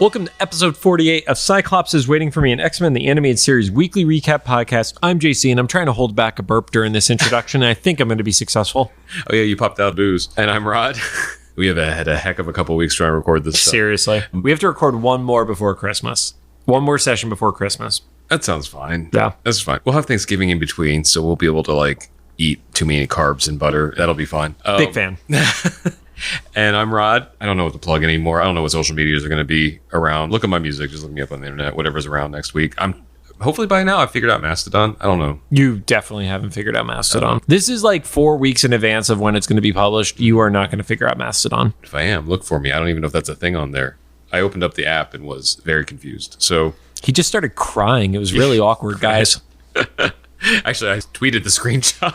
Welcome to episode 48 of Cyclops is Waiting for Me, an X-Men the Animated Series weekly recap podcast. I'm JC, and I'm trying to hold back a burp during this introduction, and I think I'm going to be successful. Oh yeah, you popped out booze. And I'm Rod. We have had a heck of a couple weeks trying to record this stuff. Seriously. We have to record one more before Christmas. One more session before Christmas. That sounds fine. Yeah. That's fine. We'll have Thanksgiving in between, so we'll be able to eat too many carbs and butter. That'll be fine. Big fan. And I'm Rod. I don't know what to plug anymore. I don't know what social medias are going to be around. Look at my music. Just look me up on the internet. Whatever's around next week. Hopefully by now I've figured out Mastodon. I don't know. You definitely haven't figured out Mastodon. This is 4 weeks in advance of when it's going to be published. You are not going to figure out Mastodon. If I am, look for me. I don't even know if that's a thing on there. I opened up the app and was very confused. So he just started crying. It was really awkward, guys. Actually, I tweeted the screenshot.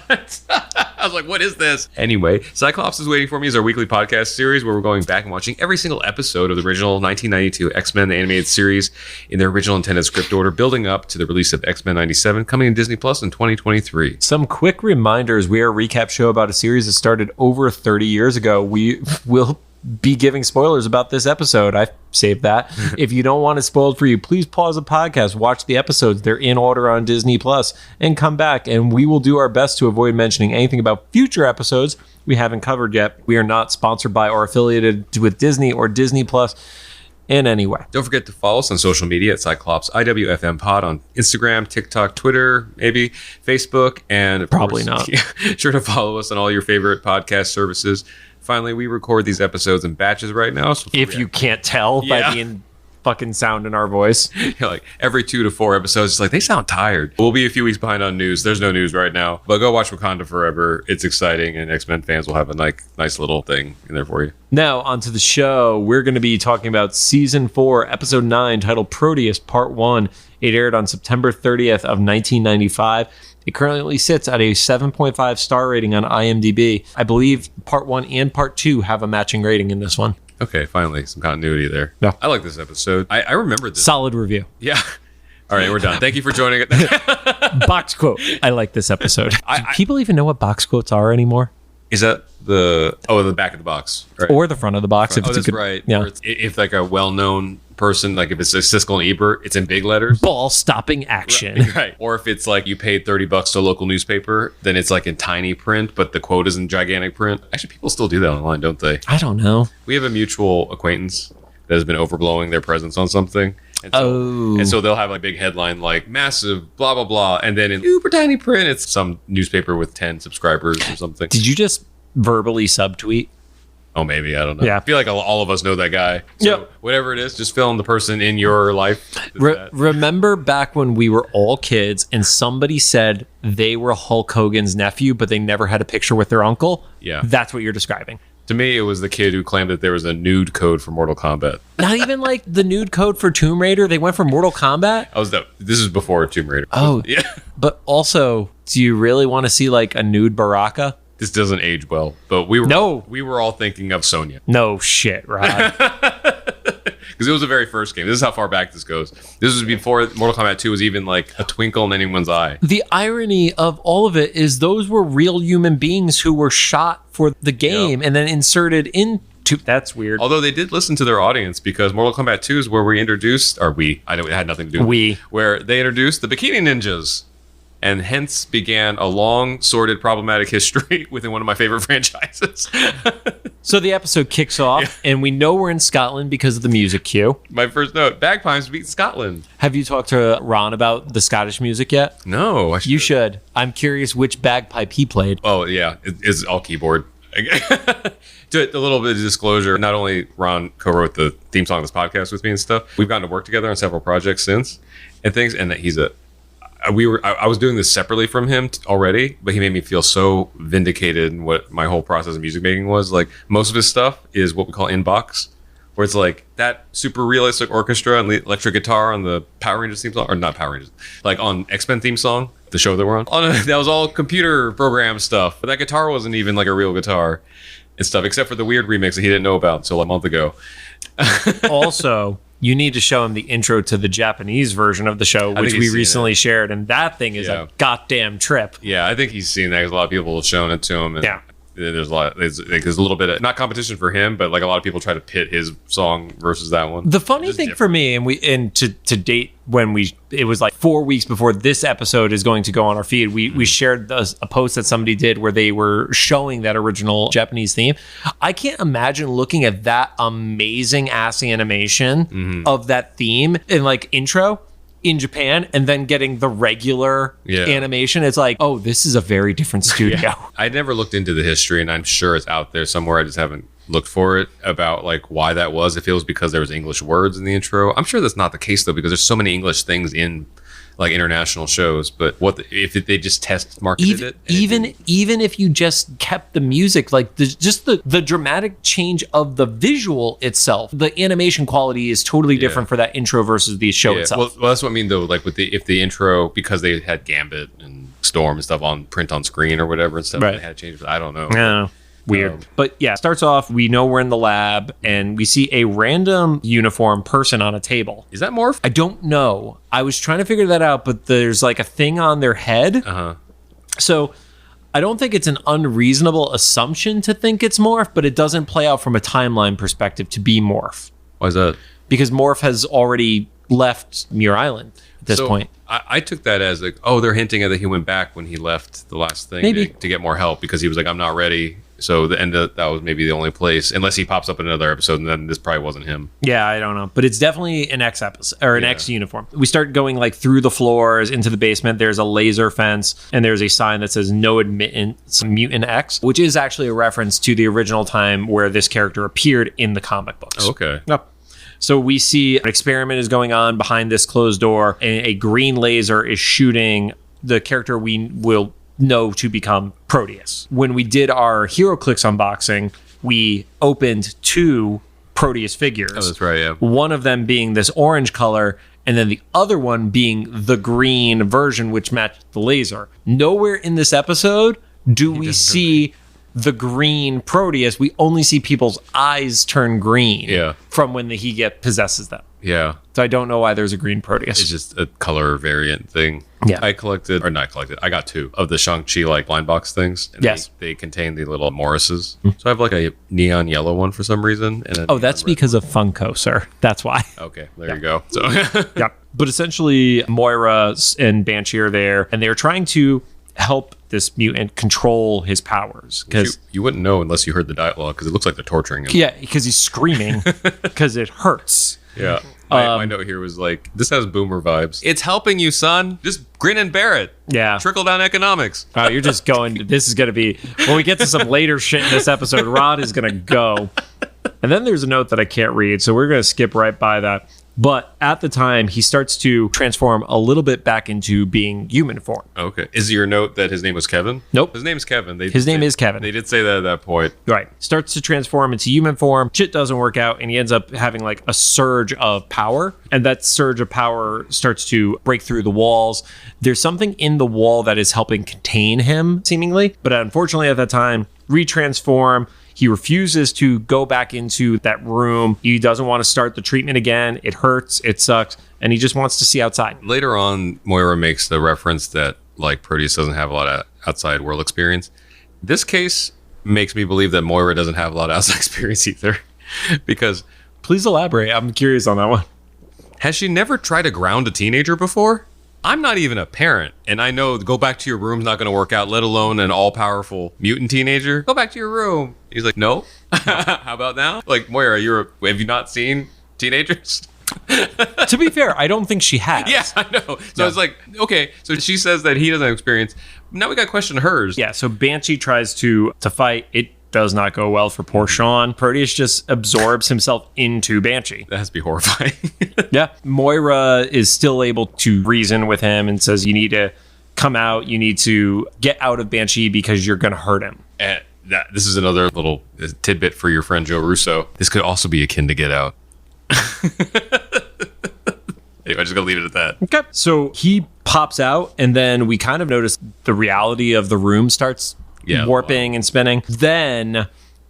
I was like, what is this? Anyway, Cyclops is Waiting for Me is our weekly podcast series where we're going back and watching every single episode of the original 1992 X-Men the Animated Series in their original intended script order, building up to the release of X-Men 97 coming to Disney Plus in 2023. Some quick reminders. We are a recap show about a series that started over 30 years ago. We will be giving spoilers about this episode. I saved that. If you don't want it spoiled for you, please pause the podcast, watch the episodes. They're in order on Disney Plus, and come back, and we will do our best to avoid mentioning anything about future episodes we haven't covered yet. We are not sponsored by or affiliated with Disney or Disney Plus in any way. Don't forget to follow us on social media at Cyclops IWFM Pod on Instagram, TikTok, Twitter, maybe Facebook, and probably not. Sure to follow us on all your favorite podcast services. Finally, we record these episodes in batches right now. So if you can't tell by the fucking sound in our voice. Every 2 to 4 episodes, it's they sound tired. We'll be a few weeks behind on news. There's no news right now. But go watch Wakanda Forever. It's exciting, and X-Men fans will have a nice little thing in there for you. Now, onto the show. We're going to be talking about Season 4, Episode 9, titled Proteus, Part 1. It aired on September 30th of 1995. It currently sits at a 7.5 star rating on IMDb. I believe Part 1 and Part 2 have a matching rating in this one. Okay, finally, some continuity there. Yeah. I like this episode. I remember this. Solid review. Yeah. All right, we're done. Thank you for joining it. Box quote. I like this episode. Do people even know what box quotes are anymore? Is that the back of the box? Right. Or the front of the box. If it's that's right. Yeah. If a well-known person, if it's a Siskel and Ebert, it's in big letters. Ball-stopping action. Right. Or if it's you paid $30 to a local newspaper, then it's in tiny print, but the quote is in gigantic print. Actually, people still do that online, don't they? I don't know. We have a mutual acquaintance that has been overblowing their presence on something. And so they'll have a big headline massive blah blah blah, and then in super tiny print it's some newspaper with 10 subscribers or something. Did you just verbally subtweet? Oh, maybe. I don't know. Yeah. I feel like all of us know that guy. So whatever it is, just film the person in your life. Remember back when we were all kids and somebody said they were Hulk Hogan's nephew, but they never had a picture with their uncle? Yeah. That's what you're describing. To me, it was the kid who claimed that there was a nude code for Mortal Kombat. Not even the nude code for Tomb Raider. They went for Mortal Kombat. This is before Tomb Raider. Oh, yeah. But also, do you really want to see a nude Baraka? This doesn't age well, but we were all thinking of Sonya. No shit, Rod. Because it was the very first game. This is how far back this goes. This was before Mortal Kombat 2 was even a twinkle in anyone's eye. The irony of all of it is those were real human beings who were shot for the game and then inserted into... That's weird. Although they did listen to their audience, because Mortal Kombat 2 is where we introduced... I know it had nothing to do with it. Where they introduced the Bikini Ninjas. And hence began a long, sordid, problematic history within one of my favorite franchises. So the episode kicks off, and we know we're in Scotland because of the music cue. My first note, bagpipes beat Scotland. Have you talked to Ron about the Scottish music yet? No. You should. I'm curious which bagpipe he played. Oh, yeah. It's all keyboard. To a little bit of disclosure, not only Ron co-wrote the theme song of this podcast with me and stuff, we've gotten to work together on several projects since and things, and that he's I was doing this separately from him already, but he made me feel so vindicated in what my whole process of music making was. Most of his stuff is what we call inbox, where it's that super realistic orchestra and electric guitar on the Power Rangers theme song, or not Power Rangers, on X-Men theme song, the show that we're on. That was all computer program stuff, but that guitar wasn't even a real guitar and stuff, except for the weird remix that he didn't know about until a month ago. Also, you need to show him the intro to the Japanese version of the show, which we recently shared, and that thing is a goddamn trip. Yeah, I think he's seen that because a lot of people have shown it to him. And There's a little bit of not competition for him, but like a lot of people try to pit his song versus that one. The funny thing for me, and to date when it was like 4 weeks before this episode is going to go on our feed, we shared a post that somebody did where they were showing that original Japanese theme. I can't imagine looking at that amazing ass animation of that theme in like intro in Japan and then getting the regular animation. It's like, oh, this is a very different studio. Yeah. I never looked into the history, and I'm sure it's out there somewhere. I just haven't looked for it about like why that was. If it was because there was English words in the intro. I'm sure that's not the case though, because there's so many English things in like international shows. But if they just marketed it? Even if you just kept the music, like the dramatic change of the visual itself, the animation quality is totally different for that intro versus the show itself. Well, that's what I mean though. Like if the intro, because they had Gambit and Storm and stuff on print on screen or whatever and stuff, they had to change it. I don't know. Yeah. Weird. But yeah, starts off, we know we're in the lab and we see a random uniform person on a table. Is that Morph? I don't know. I was trying to figure that out, but there's like a thing on their head. Uh-huh. So I don't think it's an unreasonable assumption to think it's Morph, but it doesn't play out from a timeline perspective to be Morph. Why is that? Because Morph has already left Muir Island at this point. I took that as like, oh, they're hinting that he went back when he left the last thing to get more help because he was like, I'm not ready. So the end of that was maybe the only place, unless he pops up in another episode, and then this probably wasn't him. Yeah, I don't know, but it's definitely an X episode or an X uniform. We start going like through the floors into the basement. There's a laser fence, and there's a sign that says "No admittance, Mutant X," which is actually a reference to the original time where this character appeared in the comic books. Oh, okay. Yep. So we see an experiment is going on behind this closed door, and a green laser is shooting the character we will know to become Proteus. When we did our HeroClix unboxing, we opened 2 Proteus figures. Oh, that's right, yeah. One of them being this orange color, and then the other one being the green version, which matched the laser. Nowhere in this episode do we see the green Proteus. We only see people's eyes turn green from when he possesses them. Yeah. So I don't know why there's a green Proteus. It's just a color variant thing. Yeah. I got 2 of the Shang-Chi like blind box things. And they contain the little Morrises. So I have like a neon yellow one for some reason. And that's because of Funko, sir. That's why. Okay, there you go. So yeah. But essentially Moira and Banshee are there, and they're trying to help this mutant control his powers, because you wouldn't know unless you heard the dialogue, because it looks like they're torturing him. Yeah, because he's screaming because it hurts. Yeah. My note here was like, this has boomer vibes. It's helping you, son. Just grin and bear it. Yeah. Trickle down economics. Oh, you're just going, this is going to be, when we get to some later shit in this episode, Rod is going to go. And then there's a note that I can't read, so we're going to skip right by that. But at the time, he starts to transform a little bit back into being human form. Okay. Is your note that his name was Kevin? Nope. His name's Kevin. His name is Kevin. They did say that at that point. Right. Starts to transform into human form. Shit doesn't work out, and he ends up having like a surge of power. And that surge of power starts to break through the walls. There's something in the wall that is helping contain him, seemingly. But unfortunately, at that time, retransform. He refuses to go back into that room. He doesn't want to start the treatment again. It hurts. It sucks. And he just wants to see outside. Later on, Moira makes the reference that like Proteus doesn't have a lot of outside world experience. This case makes me believe that Moira doesn't have a lot of outside experience either. Because please elaborate. I'm curious on that one. Has she never tried to ground a teenager before? I'm not even a parent, and I know go back to your room's not going to work out, let alone an all-powerful mutant teenager. Go back to your room. He's like, no. How about now? Like, Moira, have you not seen teenagers? To be fair, I don't think she has. Yeah, I know. So it's like, okay, so she says that he doesn't have experience. Now we got to question hers. Yeah, so Banshee tries to fight. It does not go well for poor Sean. Proteus just absorbs himself into Banshee. That has to be horrifying. Yeah. Moira is still able to reason with him and says, you need to come out. You need to get out of Banshee because you're going to hurt him. And this is another little tidbit for your friend Joe Russo. This could also be akin to Get Out. Anyway, I'm just going to leave it at that. Okay. So he pops out, and then we kind of notice the reality of the room starts warping and spinning. Then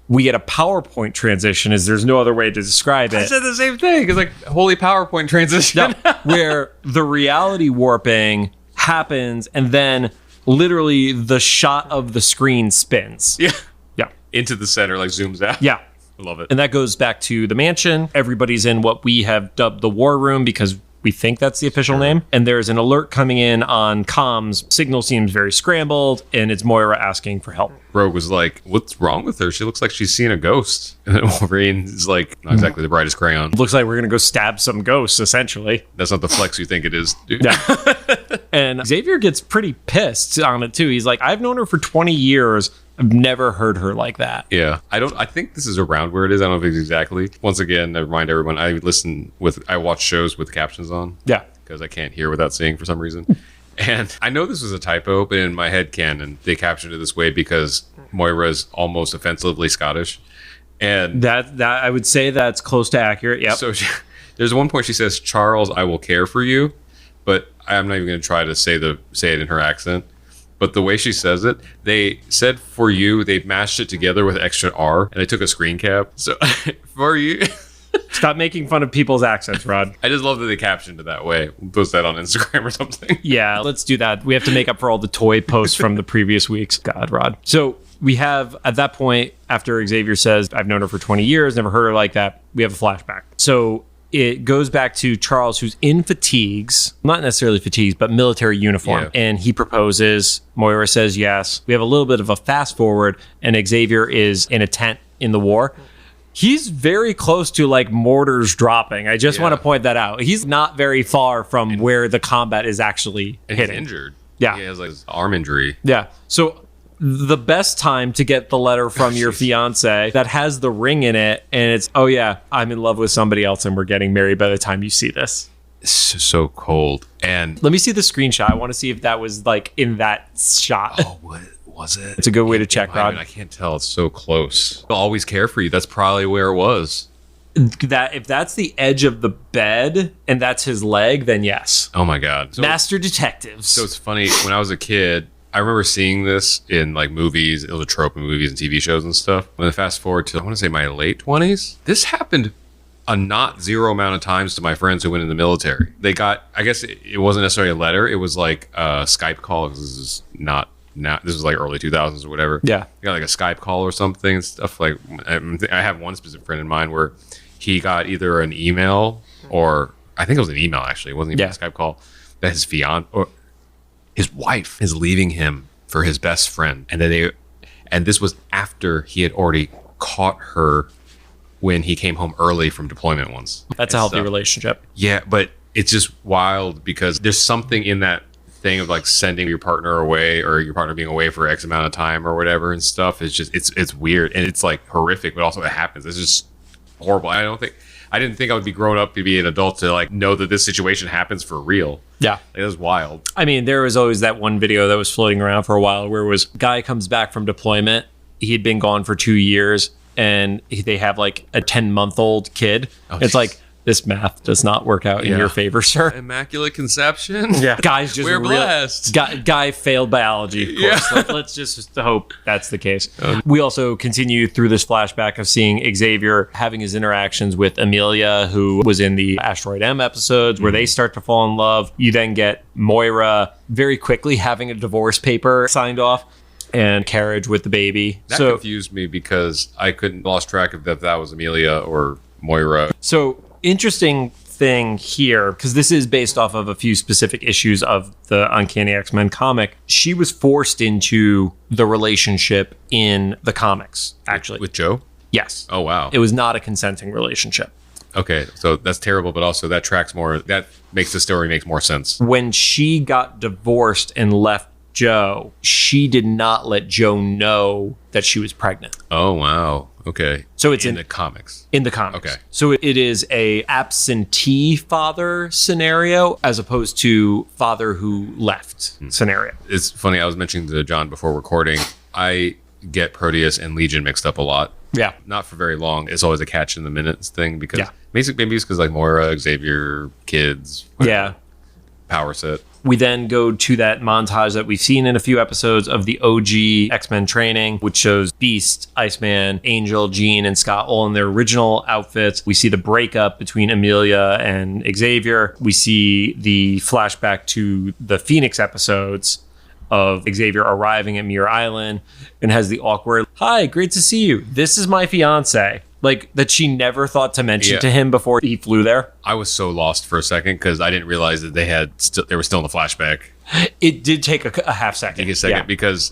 we get a PowerPoint transition, as there's no other way to describe it. I said the same thing. It's like holy PowerPoint transition. No, where the reality warping happens, and then literally the shot of the screen spins. Yeah. into the center, like zooms out. Yeah. I love it. And that goes back to the mansion. Everybody's in what we have dubbed the war room because we think that's the official name. And there's an alert coming in on comms. Signal seems very scrambled, and it's Moira asking for help. Rogue was like, what's wrong with her? She looks like she's seen a ghost. And then Wolverine is like, not exactly the brightest crayon. Looks like we're going to go stab some ghosts, essentially. That's not the flex you think it is, dude. Yeah. And Xavier gets pretty pissed on it, too. He's like, I've known her for 20 years. I've never heard her like that. Yeah. I think this is around where it is. I don't know if it's exactly. Once again, I remind everyone, I watch shows with captions on. Yeah. Because I can't hear without seeing for some reason. And I know this was a typo, but in my head canon, they captioned it this way because Moira is almost offensively Scottish. And that I would say that's close to accurate. Yep. So there's one point she says, Charles, I will care for you. But I'm not even going to try to say it in her accent. But the way she says it, they said for you, they mashed it together with extra R, and they took a screen cap. So for you. Stop making fun of people's accents, Rod. I just love that they captioned it that way. We'll post that on Instagram or something. Yeah, let's do that. We have to make up for all the toy posts from the previous weeks. God, Rod. So we have, at that point, after Xavier says, I've known her for 20 years, never heard her like that, we have a flashback. So it goes back to Charles, who's in fatigues, not necessarily fatigues, but military uniform. Yeah. And he proposes. Moira says yes. We have a little bit of a fast forward, and Xavier is in a tent in the war. He's very close to like mortars dropping. I just want to point that out. He's not very far from where the combat is actually hitting. He's injured. Yeah. He has like his arm injury. Yeah. So the best time to get the letter from your fiance that has the ring in it, and it's, oh yeah, I'm in love with somebody else and we're getting married by the time you see this. It's so cold. And let me see the screenshot. I want to see if that was like in that shot. Oh, what was it? It's a good way to check, Rod. I can't tell. It's so close. I'll always care for you. That's probably where it was. That if that's the edge of the bed and that's his leg, then yes. Oh my God. Master detectives. So it's funny. When I was a kid, I remember seeing this in like movies. It was a trope in movies and TV shows and stuff. When I fast forward to, I want to say my late 20s, this happened a not zero amount of times to my friends who went in the military. They got, I guess it wasn't necessarily a letter. It was like a Skype call. This is not now. This was like early 2000s or whatever. Yeah. They got like a Skype call or something and stuff. Like I have one specific friend in mind where he got either an email or I think it was an email actually. It wasn't even a Skype call that his fiance or his wife is leaving him for his best friend. And this was after he had already caught her when he came home early from deployment once. That's a healthy relationship. Yeah, but it's just wild because there's something in that thing of like sending your partner away or your partner being away for X amount of time or whatever and stuff. It's just, it's weird. And it's like horrific, but also it happens. It's just horrible. I didn't think I would be grown up to be an adult to like know that this situation happens for real. Yeah. It was wild. I mean, there was always that one video that was floating around for a while where it was guy comes back from deployment. He'd been gone for 2 years and they have like a 10-month-old kid. Oh, it's like, this math does not work out in your favor, sir. Immaculate conception. Yeah. Guys just we're blessed. Guy failed biology, of course. Yeah. Let's just hope that's the case. We also continue through this flashback of seeing Xavier having his interactions with Amelia, who was in the Asteroid M episodes where they start to fall in love. You then get Moira very quickly having a divorce paper signed off and carriage with the baby. That confused me because I lost track of if that was Amelia or Moira. So interesting thing here, because this is based off of a few specific issues of the Uncanny X-Men comic. She was forced into the relationship in the comics, actually. With Joe? Yes. Oh, wow. It was not a consenting relationship. Okay, so that's terrible, but also that makes the story make more sense. When she got divorced and left Joe, she did not let Joe know that she was pregnant. Oh, wow. Okay. So it's in the comics. In the comics. Okay. So it is a absentee father scenario as opposed to father who left scenario. It's funny. I was mentioning to John before recording, I get Proteus and Legion mixed up a lot. Yeah. Not for very long. It's always a catch in the minutes thing because maybe it's because like Moira, Xavier, kids. Whatever, power set. We then go to that montage that we've seen in a few episodes of the OG X-Men training, which shows Beast, Iceman, Angel, Jean, and Scott all in their original outfits. We see the breakup between Amelia and Xavier. We see the flashback to the Phoenix episodes of Xavier arriving at Muir Island and has the awkward, "Hi, great to see you. This is my fiance." Like, that she never thought to mention to him before he flew there. I was so lost for a second because I didn't realize that they were still in the flashback. It did take a half second. Take a second because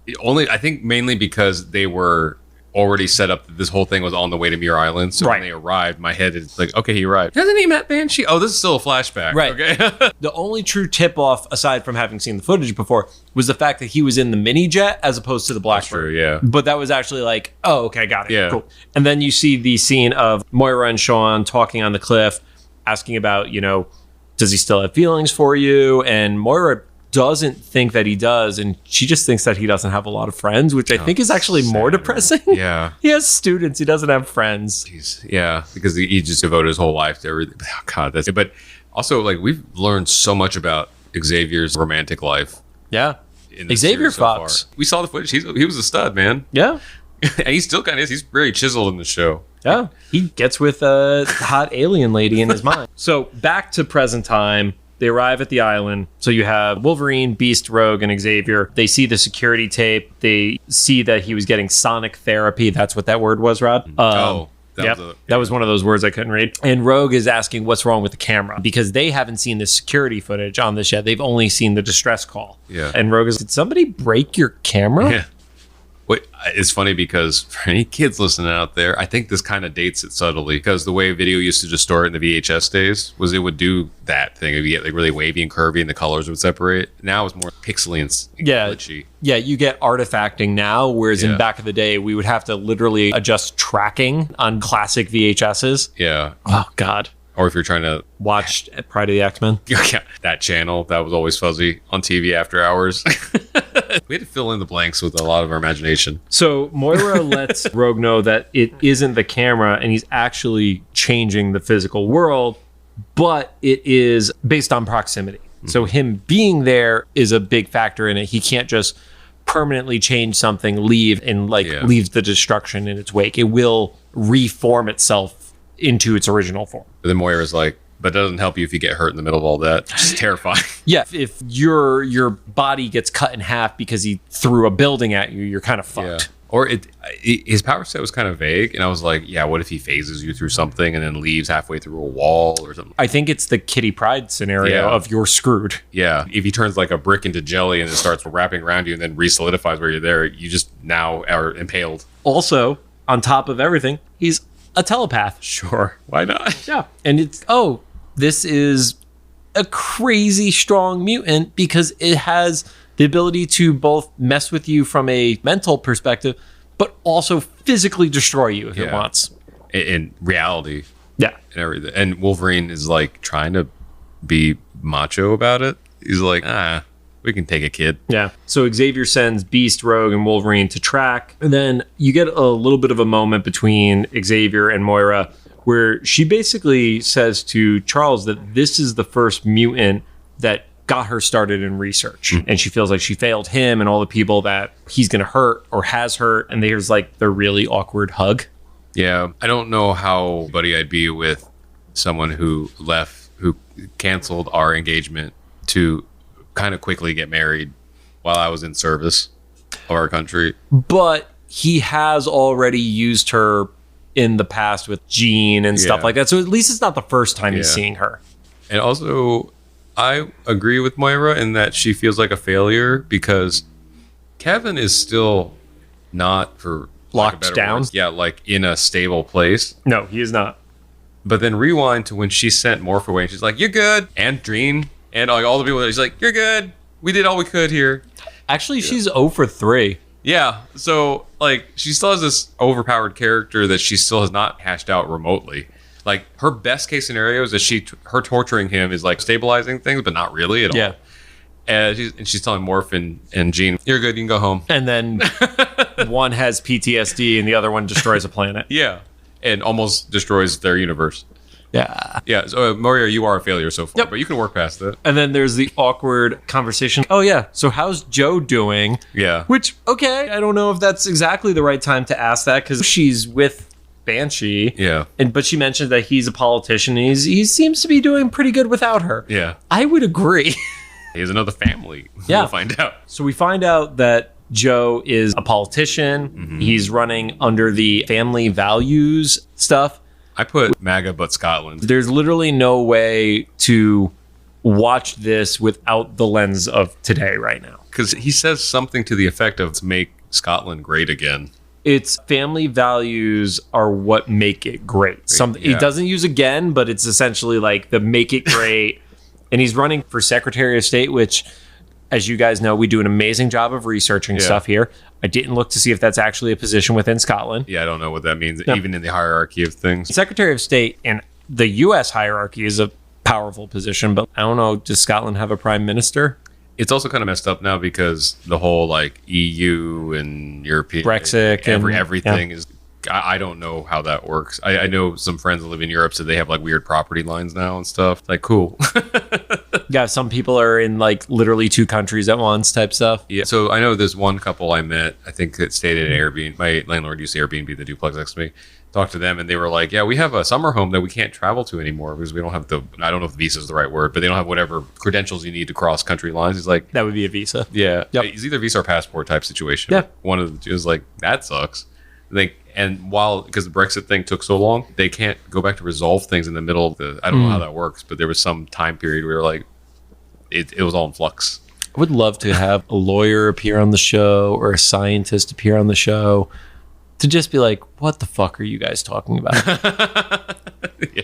I think mainly because they were already set up that this whole thing was on the way to Muir Island. So when they arrived, my head is like, okay, he arrived. Hasn't he met Banshee? Oh, this is still a flashback. Right. Okay. The only true tip-off, aside from having seen the footage before, was the fact that he was in the mini jet as opposed to the Blackbird. That's true, yeah. But that was actually like, oh, okay, got it. Yeah. Cool. And then you see the scene of Moira and Sean talking on the cliff, asking about, does he still have feelings for you? And Moira doesn't think that he does, and she just thinks that he doesn't have a lot of friends, which I think is actually more depressing. Yeah. He has students, he doesn't have friends. Jeez. Yeah, because he just devoted his whole life to everything. Oh, God, that's it. But also, like, we've learned so much about Xavier's romantic life. Yeah. Xavier Fox. We saw the footage. He was a stud, man. Yeah. And he still kind of is. He's very chiseled in the show. Yeah. He gets with a hot alien lady in his mind. So back to present time. They arrive at the island. So you have Wolverine, Beast, Rogue, and Xavier. They see the security tape. They see that he was getting sonic therapy. That's what that word was, Rod. That was one of those words I couldn't read. And Rogue is asking what's wrong with the camera because they haven't seen the security footage on this yet. They've only seen the distress call. Yeah. And Rogue is, did somebody break your camera? Yeah. Wait, it's funny because for any kids listening out there, I think this kind of dates it subtly because the way video used to distort in the VHS days was it would do that thing. It would get like really wavy and curvy and the colors would separate. Now it's more pixely and glitchy. Yeah, you get artifacting now, whereas in back of the day, we would have to literally adjust tracking on classic VHSs. Yeah. Oh, God. Or if you're trying to watch Pride of the X-Men. Yeah, that channel, that was always fuzzy on TV after hours. We had to fill in the blanks with a lot of our imagination. So Moira lets Rogue know that it isn't the camera and he's actually changing the physical world, but it is based on proximity. Mm-hmm. So him being there is a big factor in it. He can't just permanently change something, leave leaves the destruction in its wake. It will reform itself into its original form. But then Moira's like, but it doesn't help you if you get hurt in the middle of all that. It's terrifying. Yeah, if your body gets cut in half because he threw a building at you, you're kind of fucked. Yeah. Or his power set was kind of vague, and I was like, yeah, what if he phases you through something and then leaves halfway through a wall or something? I think it's the Kitty Pryde scenario of you're screwed. Yeah, if he turns like a brick into jelly and it starts wrapping around you and then re-solidifies where you're there, you just now are impaled. Also, on top of everything, he's a telepath. Sure, why not? Yeah, and this is a crazy strong mutant because it has the ability to both mess with you from a mental perspective, but also physically destroy you if it wants. In reality. Yeah. And everything. And Wolverine is like trying to be macho about it. He's like, we can take a kid. Yeah. So Xavier sends Beast, Rogue, and Wolverine to track. And then you get a little bit of a moment between Xavier and Moira where she basically says to Charles that this is the first mutant that got her started in research. Mm. And she feels like she failed him and all the people that he's going to hurt or has hurt. And there's like the really awkward hug. Yeah. I don't know how buddy I'd be with someone who canceled our engagement to kind of quickly get married while I was in service of our country. But he has already used her in the past with Jean and stuff like that. So at least it's not the first time he's seeing her. And also, I agree with Moira in that she feels like a failure because Kevin is still not, for locked down. Words, like in a stable place. No, he is not. But then rewind to when she sent Morph away and she's like, you're good. And Dream and like all the people, she's like, you're good. We did all we could here. Actually, she's 0 for 3. Yeah, so like she still has this overpowered character that she still has not hashed out remotely. Like her best case scenario is that her torturing him is like stabilizing things, but not really at all. Yeah, and she's telling Morph and Jean, "You're good, you can go home." And then one has PTSD and the other one destroys a planet. Yeah, and almost destroys their universe. Yeah. So Moira, you are a failure so far, but you can work past it. And then there's the awkward conversation. Oh yeah, so how's Joe doing? Yeah. Which I don't know if that's exactly the right time to ask that because she's with Banshee. Yeah. But she mentioned that he's a politician. He seems to be doing pretty good without her. Yeah. I would agree. He has another family. Yeah. We'll find out. So we find out that Joe is a politician. He's running under the family values stuff. I put MAGA but Scotland. There's literally no way to watch this without the lens of today right now. Because he says something to the effect of make Scotland great again. It's family values are what make it great. He doesn't use again, but it's essentially like the make it great. And he's running for Secretary of State, which, as you guys know, we do an amazing job of researching stuff here. I didn't look to see if that's actually a position within Scotland. Yeah, I don't know what that means, even in the hierarchy of things. Secretary of State in the U.S. hierarchy is a powerful position, but I don't know, does Scotland have a prime minister? It's also kind of messed up now because the whole like EU and European Brexit, everything is. I don't know how that works. I know some friends that live in Europe, so they have like weird property lines now and stuff. Like, cool. Yeah, some people are in like literally 2 countries at once type stuff. Yeah. So I know there's one couple I met, I think that stayed at Airbnb. My landlord used to Airbnb the duplex next to me. Talked to them and they were like, yeah, we have a summer home that we can't travel to anymore because we don't have I don't know if visa is the right word, but they don't have whatever credentials you need to cross country lines. He's like, that would be a visa. Yeah. Yep. It's either visa or passport type situation. Yeah. One of the two is like, that sucks. And because the Brexit thing took so long, they can't go back to resolve things in the middle of I don't know how that works, but there was some time period where like it was all in flux. I would love to have a lawyer appear on the show or a scientist appear on the show to just be like, what the fuck are you guys talking about? Yeah.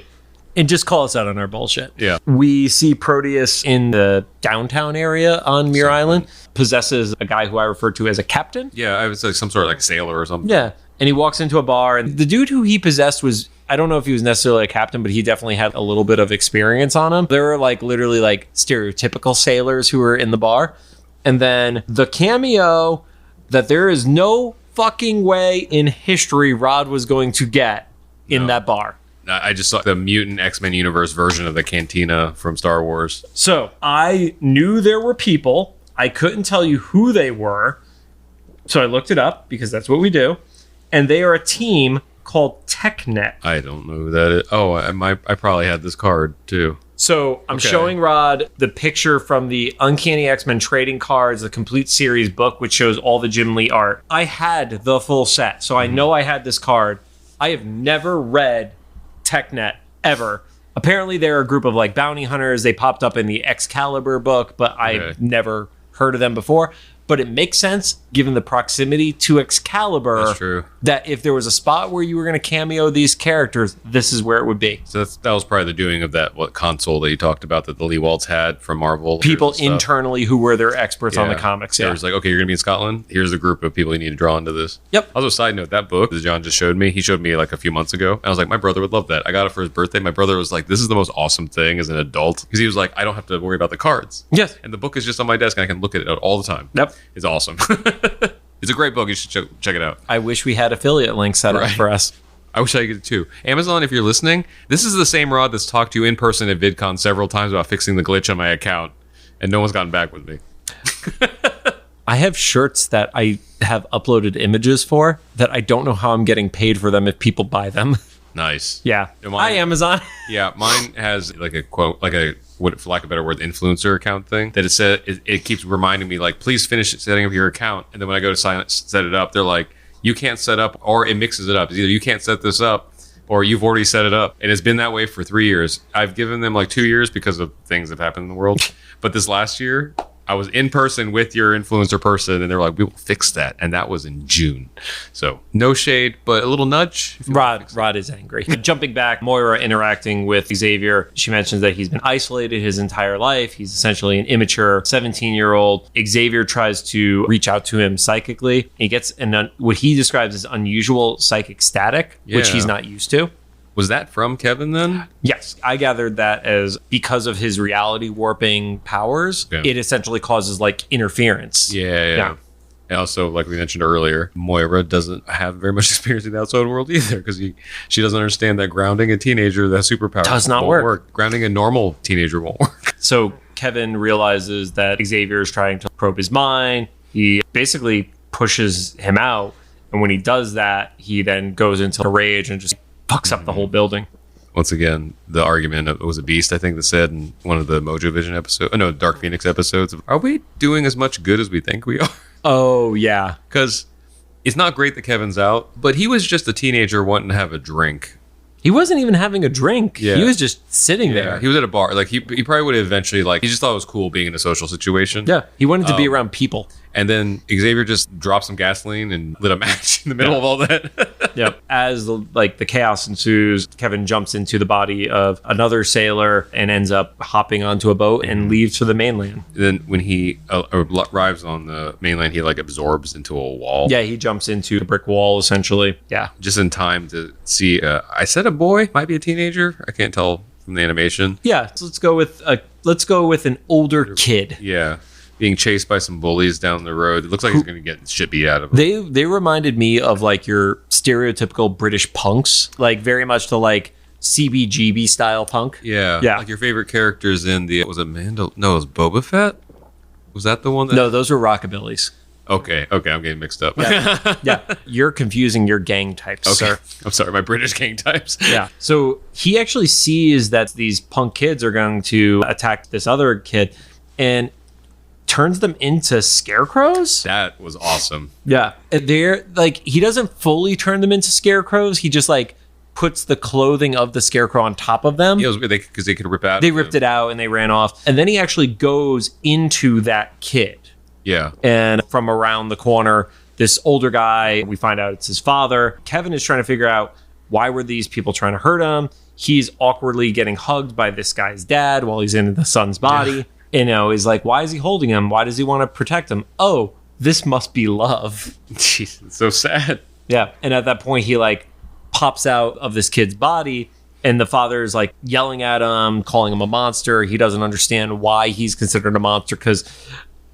And just call us out on our bullshit. Yeah. We see Proteus in the downtown area on Muir Island, possesses a guy who I refer to as a captain. Yeah, I was like some sort of like sailor or something. Yeah. And he walks into a bar, and the dude who he possessed was, I don't know if he was necessarily a captain, but he definitely had a little bit of experience on him. There were like literally like stereotypical sailors who were in the bar. And then the cameo that there is no fucking way in history Rod was going to get in that bar. I just saw the Mutant X-Men universe version of the cantina from Star Wars. So I knew there were people. I couldn't tell you who they were. So I looked it up because that's what we do. And they are a team called TechNet. I don't know who that is. Oh, I probably had this card too. So I'm showing Rod the picture from the Uncanny X-Men Trading Cards, the complete series book, which shows all the Jim Lee art. I had the full set, so I know I had this card. I have never read TechNet ever. Apparently they're a group of like bounty hunters. They popped up in the Excalibur book, but I've never heard of them before. But it makes sense, given the proximity to Excalibur, That's true. that if there was a spot where you were going to cameo these characters, this is where it would be. So that was probably the doing of that console that you talked about that the Lee Waltz had from Marvel. People internally who were their experts on the comics. Yeah. It was like, okay, you're going to be in Scotland. Here's a group of people you need to draw into this. Yep. Also, side note, that book that John just showed me, he showed me like a few months ago. And I was like, my brother would love that. I got it for his birthday. My brother was like, this is the most awesome thing as an adult. Because he was like, I don't have to worry about the cards. Yes. And the book is just on my desk and I can look at it all the time. Yep. It's awesome. It's a great book. You should check it out. I wish we had affiliate links set up for us. I wish I could get it too. Amazon, if you're listening, this is the same Rod that's talked to you in person at VidCon several times about fixing the glitch on my account, and no one's gotten back with me. I have shirts that I have uploaded images for that I don't know how I'm getting paid for them if people buy them. Nice. Yeah. Hi, Amazon. Yeah, mine has like a quote, like a, what, for lack of a better word, influencer account thing that it keeps reminding me like, please finish setting up your account. And then when I go to set it up, they're like, you can't set up, or it mixes it up. It's either you can't set this up or you've already set it up. And it's been that way for 3 years. I've given them like 2 years because of things that happened in the world. But this last year, I was in person with your influencer person, and they were like, we will fix that. And that was in June. So no shade, but a little nudge. Rod is angry. Jumping back, Moira interacting with Xavier. She mentions that he's been isolated his entire life. He's essentially an immature 17-year-old. Xavier tries to reach out to him psychically. He gets what he describes as unusual psychic static, which he's not used to. Was that from Kevin then? Yes. I gathered that as because of his reality warping powers, it essentially causes like interference. Yeah. And also, like we mentioned earlier, Moira doesn't have very much experience in the outside world either because she doesn't understand that grounding a teenager that superpower does not work. Grounding a normal teenager won't work. So Kevin realizes that Xavier is trying to probe his mind. He basically pushes him out. And when he does that, he then goes into a rage and just fucks up the whole building. once again, the argument of, it was a Beast, I think, that said in one of the Mojo Vision episodes, Dark Phoenix episodes, are we doing as much good as we think we are? Oh, yeah. Because it's not great that Kevin's out, but he was just a teenager wanting to have a drink. He wasn't even having a drink. Yeah. He was just sitting there. He was at a bar. Like, he probably would have eventually, like, he just thought it was cool being in a social situation. Yeah. He wanted to be around people. And then Xavier just dropped some gasoline and lit a match in the middle of all that. Yep. As the chaos ensues, Kevin jumps into the body of another sailor and ends up hopping onto a boat and leaves for the mainland. Then when he arrives on the mainland, he like absorbs into a wall. Yeah, he jumps into the brick wall essentially. Yeah. Just in time to see. I said a boy, might be a teenager. I can't tell from the animation. Yeah. So let's go with an older kid. Yeah. Being chased by some bullies down the road. It looks like he's going to get shit beat out of him. They reminded me of like your stereotypical British punks, like very much the like CBGB style punk. Yeah. Like your favorite characters in was it Mandal? No, it was Boba Fett. Was that the one? No, those were Rockabillys. Okay, I'm getting mixed up. Yeah. You're confusing your gang types, sir. I'm sorry, my British gang types. Yeah. So he actually sees that these punk kids are going to attack this other kid, and turns them into scarecrows. That was awesome. Yeah. And they're like, he doesn't fully turn them into scarecrows. He just like puts the clothing of the scarecrow on top of them. Yeah, because they could rip out. They ripped it out and they ran off. And then he actually goes into that kid. Yeah. And from around the corner, this older guy, we find out it's his father. Kevin is trying to figure out, why were these people trying to hurt him? He's awkwardly getting hugged by this guy's dad while he's in the son's body. Yeah. He's like, why is he holding him? Why does he want to protect him? Oh, this must be love. Jeez, it's so sad. Yeah. And at that point, he like pops out of this kid's body, and the father's like yelling at him, calling him a monster. He doesn't understand why he's considered a monster, because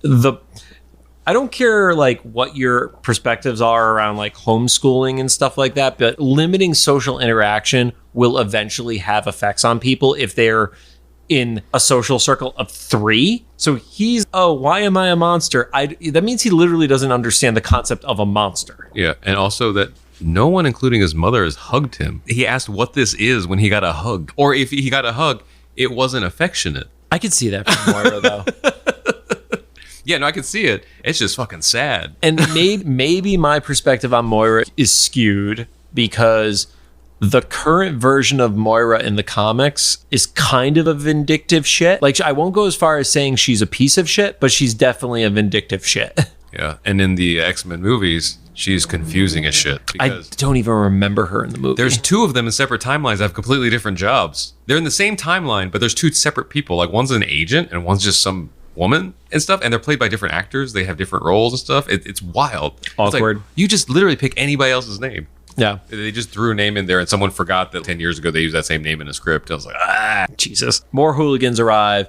I don't care like what your perspectives are around like homeschooling and stuff like that, but limiting social interaction will eventually have effects on people if they're in a social circle of 3. So why am I a monster? That means he literally doesn't understand the concept of a monster. Yeah, and also that no one, including his mother, has hugged him. He asked what this is when he got a hug. Or if he got a hug, it wasn't affectionate. I could see that from Moira, though. Yeah, no, I can see it. It's just fucking sad. And maybe my perspective on Moira is skewed because the current version of Moira in the comics is kind of a vindictive shit. Like, I won't go as far as saying she's a piece of shit, but she's definitely a vindictive shit. Yeah, and in the X-Men movies, she's confusing as shit. I don't even remember her in the movie. There's 2 of them in separate timelines that have completely different jobs. They're in the same timeline, but there's 2 separate people. Like, one's an agent and one's just some woman and stuff, and they're played by different actors. They have different roles and stuff. It's wild. Awkward. It's like, you just literally pick anybody else's name. Yeah. They just threw a name in there, and someone forgot that 10 years ago they used that same name in a script. I was like, Jesus. More hooligans arrive,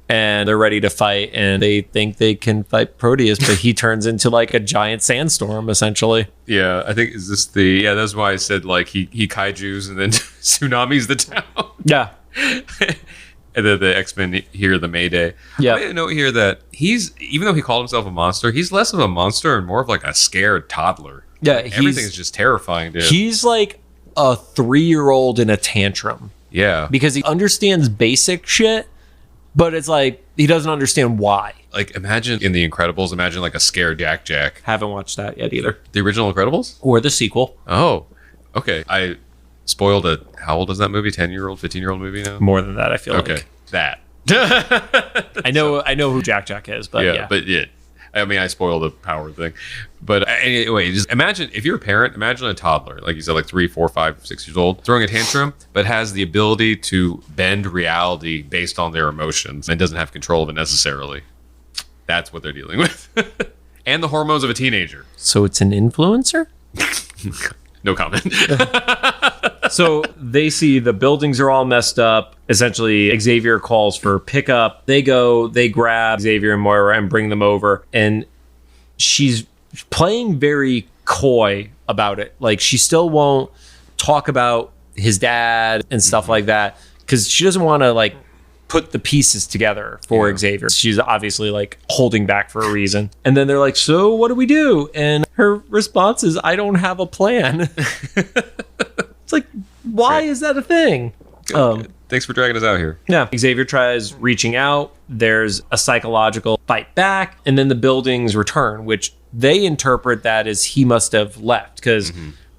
and they're ready to fight, and they think they can fight Proteus, but he turns into like a giant sandstorm, essentially. Yeah, I think that's why I said like he kaijus and then tsunamis the town. Yeah. And then the X-Men hear the Mayday. Yeah. I note here that even though he called himself a monster, he's less of a monster and more of like a scared toddler. Yeah, everything's just terrifying to him. He's like a 3-year-old in a tantrum. Yeah. Because he understands basic shit, but it's like he doesn't understand why. Like, imagine in The Incredibles, imagine like a scared Jack. Haven't watched that yet either. The original Incredibles? Or the sequel. Oh, okay. I spoiled it. How old is that movie? 10-year-old, 15-year-old movie now? More than that, I feel like. Okay, that. I know who Jack is, but yeah. But yeah. I mean, I spoiled the power thing. But anyway, just imagine, if you're a parent, imagine a toddler, like you said, like 3, 4, 5, 6 years old, throwing a tantrum, but has the ability to bend reality based on their emotions and doesn't have control of it necessarily. That's what they're dealing with. And the hormones of a teenager. So it's an influencer? No comment. So they see the buildings are all messed up. Essentially, Xavier calls for pickup. They grab Xavier and Moira and bring them over. And she's playing very coy about it. Like, she still won't talk about his dad and stuff like that, because she doesn't want to like put the pieces together for Xavier. She's obviously like holding back for a reason. And then they're like, so what do we do? And her response is, I don't have a plan. It's like, why is that a thing? Thanks for dragging us out here. Yeah. Xavier tries reaching out. There's a psychological fight back, and then the buildings return, which they interpret that as he must have left, because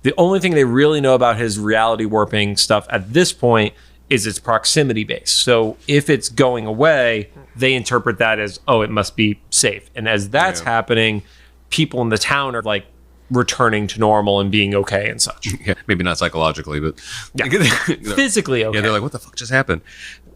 the only thing they really know about his reality warping stuff at this point is its proximity based. So if it's going away, they interpret that as, oh, it must be safe. And as that's happening, people in the town are like returning to normal and being okay and such. Yeah, maybe not psychologically, but physically okay. Yeah, they're like, what the fuck just happened?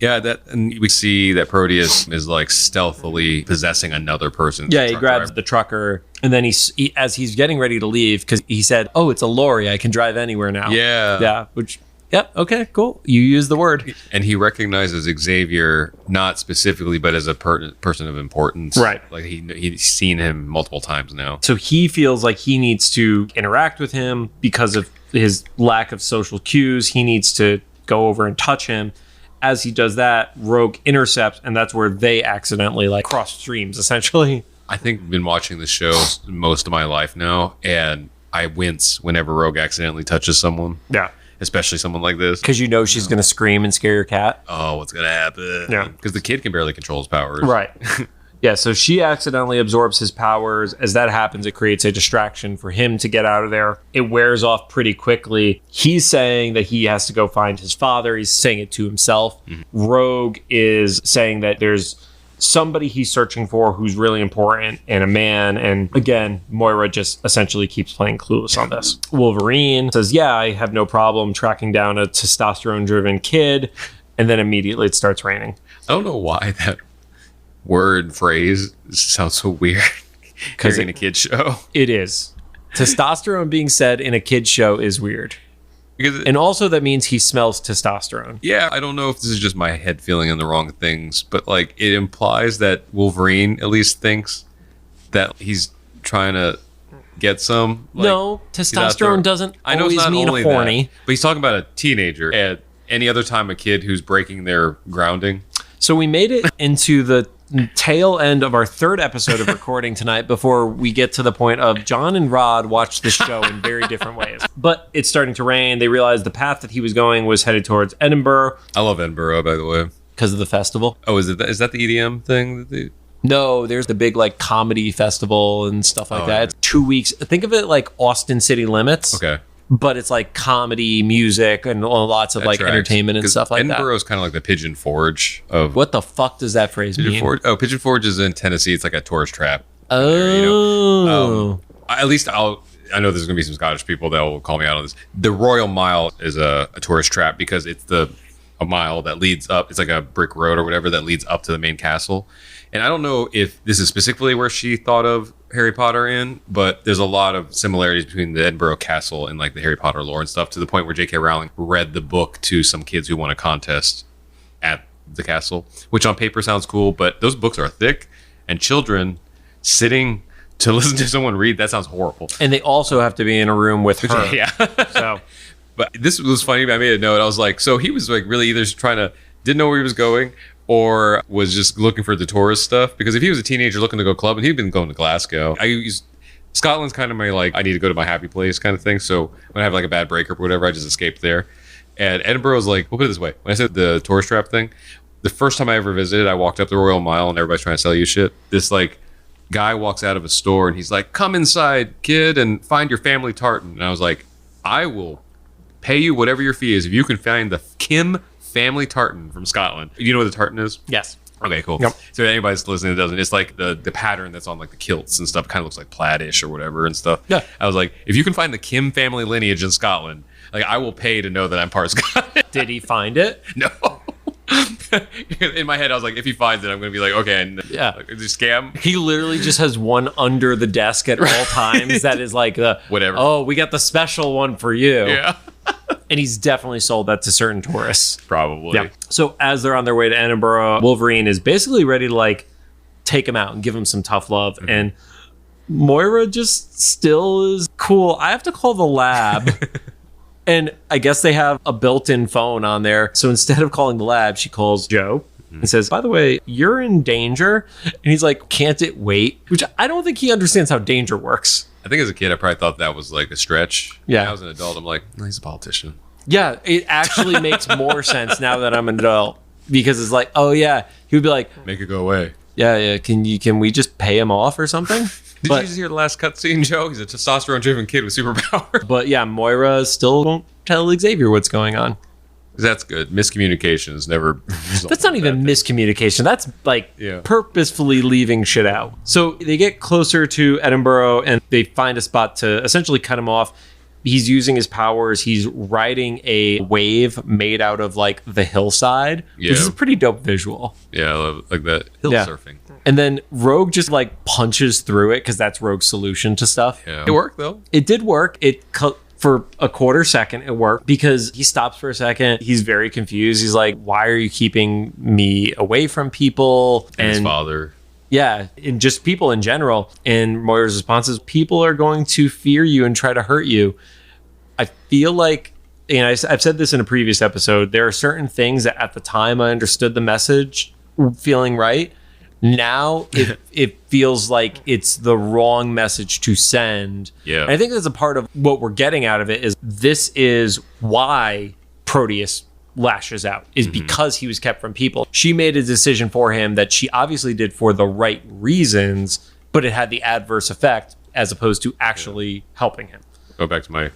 Yeah, and we see that Proteus is like stealthily possessing another person. Yeah, he grabs the trucker, and then as he's getting ready to leave, because he said, oh, it's a lorry, I can drive anywhere now. Yeah, which... Yep. Okay. Cool. You use the word. And he recognizes Xavier not specifically, but as a person of importance. Right. Like he's seen him multiple times now. So he feels like he needs to interact with him because of his lack of social cues. He needs to go over and touch him. As he does that, Rogue intercepts, and that's where they accidentally like cross streams, essentially. I think I've been watching the show most of my life now, and I wince whenever Rogue accidentally touches someone. Yeah. Especially someone like this. Because you know she's going to scream and scare your cat. Oh, what's going to happen? Yeah. Because the kid can barely control his powers. Right. Yeah, so she accidentally absorbs his powers. As that happens, it creates a distraction for him to get out of there. It wears off pretty quickly. He's saying that he has to go find his father. He's saying it to himself. Rogue is saying that there's somebody he's searching for who's really important and a man. And again, Moira just essentially keeps playing clueless on this. Wolverine says, yeah, I have no problem tracking down a testosterone-driven kid. And then immediately it starts raining. I don't know why that phrase sounds so weird. Because in a kid's show. It is. Testosterone being said in a kid's show is weird. And also that means he smells testosterone. Yeah, I don't know if this is just my head feeling on the wrong things, but like it implies that Wolverine at least thinks that he's trying to get some. Like, no, testosterone doesn't always mean horny. That, but he's talking about a teenager. At any other time, a kid who's breaking their grounding. So we made it into the tail end of our third episode of recording tonight before we get to the point of John and Rod watched the show in very different ways. But it's starting to rain. They realized the path that he was going was headed towards Edinburgh. I love Edinburgh, by the way. Because of the festival. Oh, is that the EDM thing? That they... No, there's the big like comedy festival and stuff like that. Yeah. It's 2 weeks. Think of it like Austin City Limits. Okay. But it's like comedy, music, and lots of like entertainment and stuff like that. Edinburgh is kind of like the Pigeon Forge of... What the fuck does that phrase mean? Forge? Oh, Pigeon Forge is in Tennessee. It's like a tourist trap. Oh. Area, you know? At least I know there's going to be some Scottish people that will call me out on this. The Royal Mile is a tourist trap because it's a mile that leads up. It's like a brick road or whatever that leads up to the main castle. And I don't know if this is specifically where she thought of Harry Potter in, but there's a lot of similarities between the Edinburgh Castle and like the Harry Potter lore and stuff, to the point where J.K. Rowling read the book to some kids who won a contest at the castle, which on paper sounds cool, but those books are thick, and children sitting to listen to someone read, that sounds horrible. And they also have to be in a room with her. Yeah. So, but this was funny. I made a note. I was like, so he was like really either didn't know where he was going, or was just looking for the tourist stuff. Because if he was a teenager looking to go club, and he'd been going to Glasgow, Scotland's kind of my like, I need to go to my happy place kind of thing. So when I have like a bad breakup or whatever, I just escape there. And Edinburgh was like, we'll put it this way. When I said the tourist trap thing, the first time I ever visited, I walked up the Royal Mile and everybody's trying to sell you shit. This like guy walks out of a store and he's like, come inside, kid, and find your family tartan. And I was like, I will pay you whatever your fee is if you can find the Kim family tartan from Scotland. You know what the tartan is? Yes. Okay, cool. Yep. So anybody's listening that doesn't, it's like the pattern that's on like the kilts and stuff kind of looks like plaid-ish or whatever and stuff. Yeah. I was like, if you can find the Kim family lineage in Scotland, like I will pay to know that I'm part Scottish. Did he find it? No. In my head, I was like, if he finds it, I'm going to be like, okay, and yeah, is it a scam? He literally just has one under the desk at all times that is like the whatever. Oh, we got the special one for you. Yeah. And he's definitely sold that to certain tourists. Probably. Yeah. So as they're on their way to Edinburgh, Wolverine is basically ready to like take him out and give him some tough love. Mm-hmm. And Moira just still is cool. I have to call the lab. And I guess they have a built-in phone on there. So instead of calling the lab, she calls Joe and says, by the way, you're in danger. And he's like, can't it wait? Which I don't think he understands how danger works. I think as a kid, I probably thought that was like a stretch. Yeah. When I was an adult, I'm like, no, he's a politician. Yeah, it actually makes more sense now that I'm an adult, because it's like, oh yeah, he would be like, Make it go away. yeah, can we just pay him off or something? Did you just hear the last cutscene, Joe? He's a testosterone-driven kid with superpowers. But yeah, Moira still won't tell Xavier what's going on. That's good. Miscommunication is never. That's not even miscommunication. That's like purposefully leaving shit out. So they get closer to Edinburgh and they find a spot to essentially cut him off. He's using his powers. He's riding a wave made out of like the hillside, which is a pretty dope visual. Yeah, I love like that hill surfing. And then Rogue just like punches through it because that's Rogue's solution to stuff. Yeah. It worked though. It did work. It cut for a quarter second. It worked because he stops for a second. He's very confused. He's like, why are you keeping me away from people? And his father. Yeah, and just people in general. And Moira's response is, people are going to fear you and try to hurt you. I feel like, and I've said this in a previous episode, there are certain things that at the time I understood the message feeling right. Now it feels like it's the wrong message to send. Yeah. And I think that's a part of what we're getting out of it is this is why Proteus lashes out, is because he was kept from people. She made a decision for him that she obviously did for the right reasons, but it had the adverse effect as opposed to actually helping him. Go back to my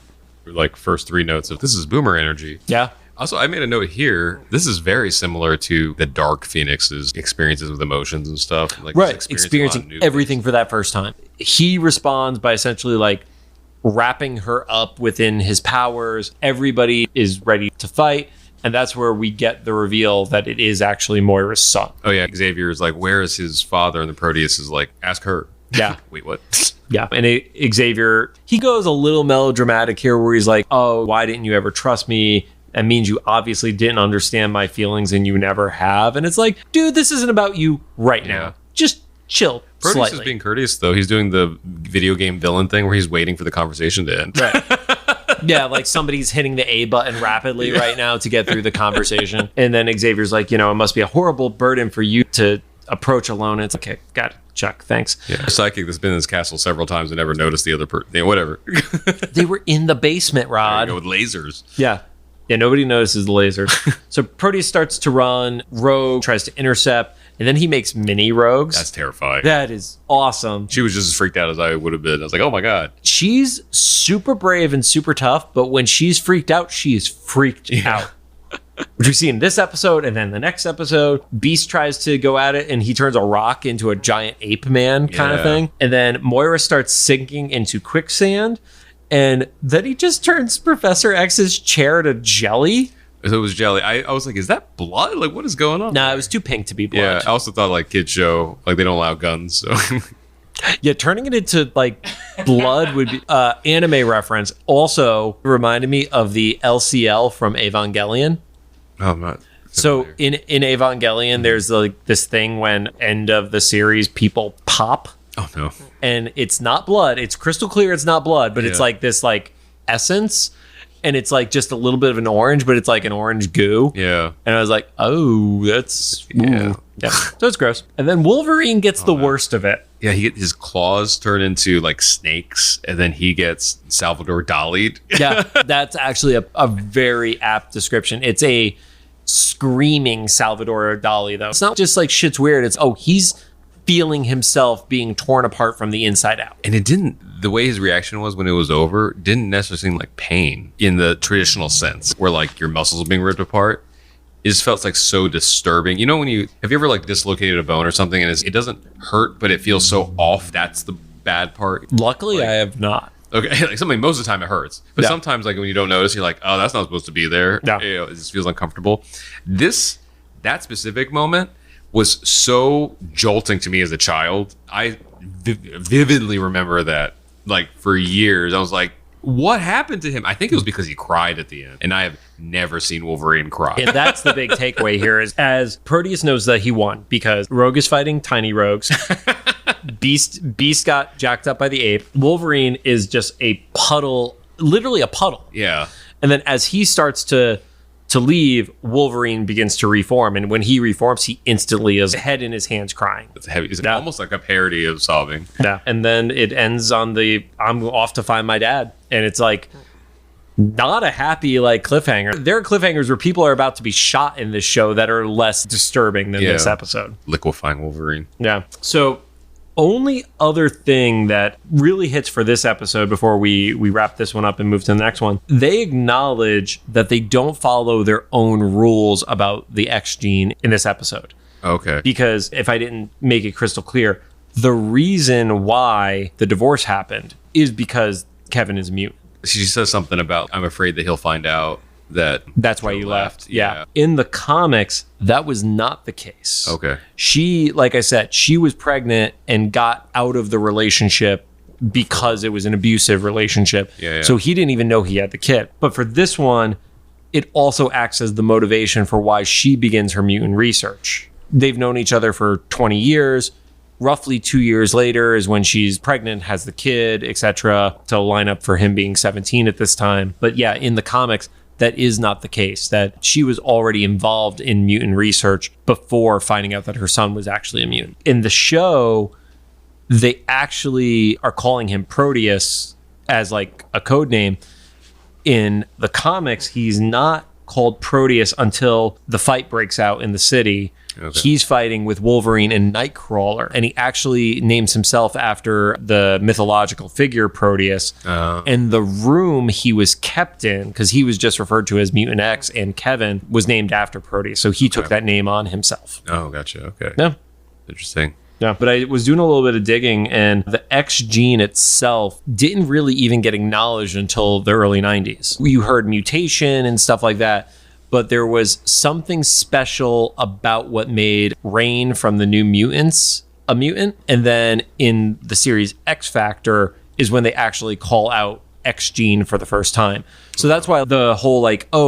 like first 3 notes of this is boomer energy. Yeah. Also, I made a note here. This is very similar to the Dark Phoenix's experiences with emotions and stuff. Like right. Experiencing everything for that first time. He responds by essentially like wrapping her up within his powers. Everybody is ready to fight. And that's where we get the reveal that it is actually Moira's son. Oh, yeah. Xavier is like, where is his father? And the Proteus is like, ask her. Yeah. Wait, what? Yeah. And Xavier, he goes a little melodramatic here where he's like, oh, why didn't you ever trust me? That means you obviously didn't understand my feelings and you never have. And it's like, dude, this isn't about you right now. Just chill. Proteus slightly. is being courteous, though. He's doing the video game villain thing where he's waiting for the conversation to end. Right. Yeah, like somebody's hitting the A button rapidly right now to get through the conversation. And then Xavier's like, it must be a horrible burden for you to approach alone. It's okay, got it. Chuck, thanks. Yeah, a psychic that's been in this castle several times and never noticed the other person. Whatever. They were in the basement, Rod. With lasers. Yeah. Yeah, nobody notices the lasers. So Proteus starts to run. Rogue tries to intercept. And then he makes mini rogues. That's terrifying. That is awesome. She was just as freaked out as I would have been. I was like, oh my God. She's super brave and super tough, but when she's freaked out, she is freaked out. Which we see in this episode and then the next episode. Beast tries to go at it and he turns a rock into a giant ape man kind of thing. And then Moira starts sinking into quicksand. And then he just turns Professor X's chair to jelly. So it was jelly. I was like, is that blood? Like, what is going on? Nah, it was too pink to be blood. Yeah, I also thought like kid show, like they don't allow guns. So yeah, turning it into like blood would be anime reference. Also reminded me of the LCL from Evangelion. Oh, I'm not. So in Evangelion, there's like this thing when end of the series people pop. Oh no. And it's not blood. It's crystal clear. It's not blood, but it's like this like essence. And it's like just a little bit of an orange, but it's like an orange goo. Yeah. And I was like, oh, that's... Yeah. So it's gross. And then Wolverine gets the worst of it. Yeah, his claws turn into like snakes, and then he gets Salvador Dali'd. Yeah, that's actually a very apt description. It's a screaming Salvador Dali, though. It's not just like shit's weird. It's, he's feeling himself being torn apart from the inside out. And it didn't, the way his reaction was when it was over, didn't necessarily seem like pain in the traditional sense, where like your muscles are being ripped apart. It just felt like so disturbing. Have you ever like dislocated a bone or something and it doesn't hurt, but it feels so off? That's the bad part. Luckily, I have not. Okay, like something, most of the time it hurts. But sometimes like when you don't notice, you're like, oh, that's not supposed to be there. Yeah. It just feels uncomfortable. That specific moment was so jolting to me as a child. I vividly remember that, like, for years. I was like, what happened to him? I think it was because he cried at the end. And I have never seen Wolverine cry. And that's the big takeaway here is as Proteus knows that he won because Rogue is fighting tiny rogues. Beast got jacked up by the ape. Wolverine is just a puddle, literally a puddle. Yeah. And then as he starts to leave, Wolverine begins to reform. And when he reforms, he instantly is head in his hands crying. It's heavy. It's almost like a parody of sobbing. Yeah. And then it ends on I'm off to find my dad. And it's like, not a happy like cliffhanger. There are cliffhangers where people are about to be shot in this show that are less disturbing than this episode. Liquefying Wolverine. Yeah. So only other thing that really hits for this episode before we wrap this one up and move to the next one, they acknowledge that they don't follow their own rules about the X gene in this episode. Okay. Because if I didn't make it crystal clear, the reason why the divorce happened is because Kevin is a mutant. She says something about, I'm afraid that he'll find out that that's why you left. Yeah. In the comics, that was not the case. Okay. She, like I said, she was pregnant and got out of the relationship because it was an abusive relationship. Yeah. So he didn't even know he had the kid. But for this one, it also acts as the motivation for why she begins her mutant research. They've known each other for 20 years. Roughly 2 years later is when she's pregnant, has the kid, etc., to line up for him being 17 at this time. But yeah, in the comics, that is not the case, that she was already involved in mutant research before finding out that her son was actually a mutant. In the show, they actually are calling him Proteus as like a code name. In the comics, he's not called Proteus until the fight breaks out in the city. Okay. He's fighting with Wolverine and Nightcrawler, and he actually names himself after the mythological figure Proteus. And the room he was kept in, because he was just referred to as Mutant X, and Kevin was named after Proteus, so he took that name on himself. Oh, gotcha. Okay. Yeah. Interesting. Yeah, but I was doing a little bit of digging, and the X gene itself didn't really even get acknowledged until the early 90s. You heard mutation and stuff like that, but there was something special about what made Rain from the New Mutants a mutant. And then in the series X Factor is when they actually call out X gene for the first time. So that's why the whole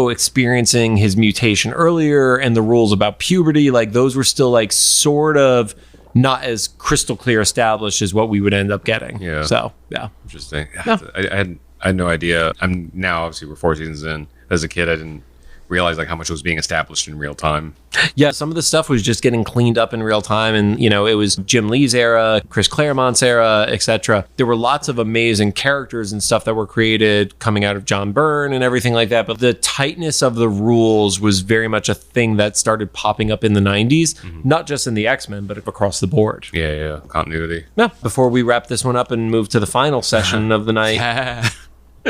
experiencing his mutation earlier and the rules about puberty, like those were still like sort of not as crystal clear established as what we would end up getting. Yeah. So, yeah. Interesting. Yeah. I had no idea. I'm now, obviously, we're 4 seasons in. As a kid, I didn't realize like how much was being established in real time. Yeah, some of the stuff was just getting cleaned up in real time, and it was Jim Lee's era, Chris Claremont's era, etc. There were lots of amazing characters and stuff that were created coming out of John Byrne and everything like that, but the tightness of the rules was very much a thing that started popping up in the 90s, not just in the X-Men, but across the board. Yeah, continuity. Yeah. Before we wrap this one up and move to the final session of the night,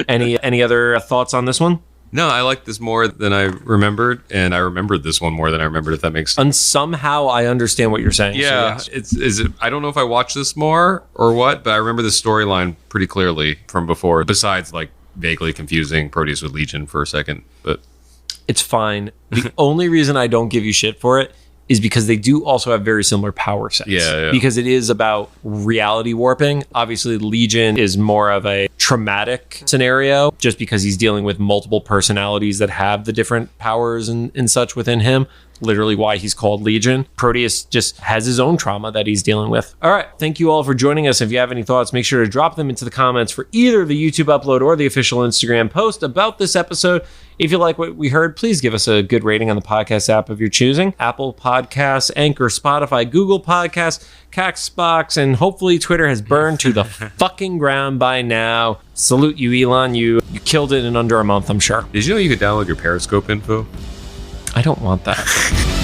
any other thoughts on this one? No, I like this more than I remembered, and I remembered this one more than I remembered, if that makes sense. And somehow I understand what you're saying. Yeah, so yes. Is it? I don't know if I watched this more or what, but I remember the storyline pretty clearly from before, besides like vaguely confusing Proteus with Legion for a second. But it's fine. The only reason I don't give you shit for it is because they do also have very similar power sets. Yeah. Because it is about reality warping. Obviously, Legion is more of a traumatic scenario just because he's dealing with multiple personalities that have the different powers and such within him. Literally why he's called Legion. Proteus just has his own trauma that he's dealing with. All right. Thank you all for joining us. If you have any thoughts, make sure to drop them into the comments for either the YouTube upload or the official Instagram post about this episode. If you like what we heard, please give us a good rating on the podcast app of your choosing. Apple Podcasts, Anchor, Spotify, Google Podcasts, Castbox, and hopefully Twitter has burned to the fucking ground by now. Salute you, Elon. You killed it in under a month, I'm sure. Did you know you could download your Periscope info? I don't want that.